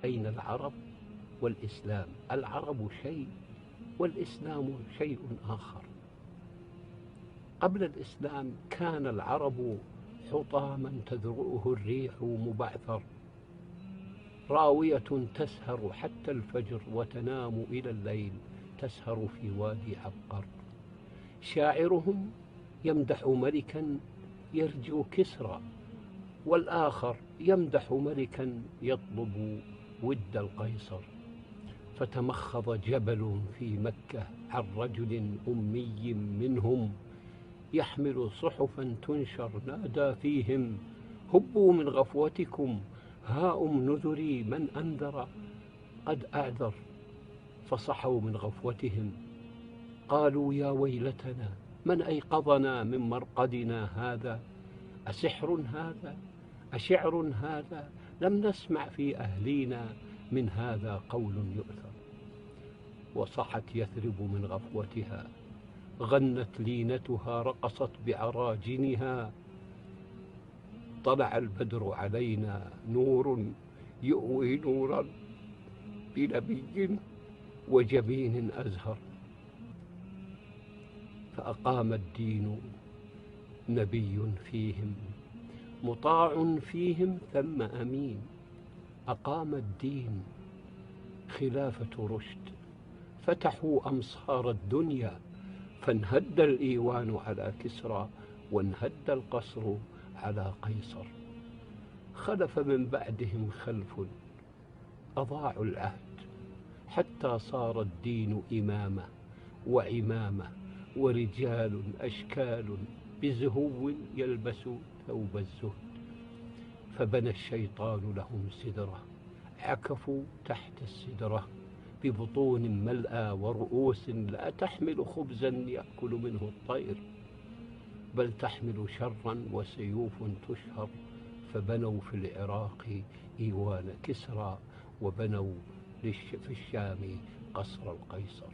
بين العرب والإسلام. العرب شيء والإسلام شيء آخر. قبل الإسلام كان العرب حطاما تذرؤه الريح مبعثر، راوية تسهر حتى الفجر وتنام إلى الليل، تسهر في وادي عبقر. شاعرهم يمدح ملكا يرجو كسرى، والآخر يمدح ملكا يطلب ود القيصر. فتمخض جبل في مكة عن رجل أمي منهم، يحمل صحفا تنشر نادى فيهم: هبوا من غفوتكم هاؤم نذري، من أنذر قد أعذر. فصحوا من غفوتهم قالوا: يا ويلتنا، من أيقظنا من مرقدنا هذا؟ أسحر هذا؟ أشعر هذا؟ لم نسمع في أهلينا من هذا قول يؤثر. وصحت يثرب من غفوتها، غنت لينتها، رقصت بعراجنها. طلع البدر علينا نور يؤوي نورا بنبي وجبين أزهر. فأقام الدين نبي فيهم، مطاع فيهم ثم أمين. أقام الدين خلافة رشد، فتحوا أمصار الدنيا، فانهد الإيوان على كسرى، وانهد القصر على قيصر. خلف من بعدهم خلف أضاعوا العهد، حتى صار الدين إمامة وعمامة، ورجال أشكال بزهو يلبسوا ثوب الزهد. فبنى الشيطان لهم سدرة، عكفوا تحت السدرة، ببطون ملأى ورؤوس لا تحمل خبزا يأكل منه الطير، بل تحمل شرا وسيوف تشهر. فبنوا في العراق إيوان كسرى، وبنوا في الشام قصر القيصر.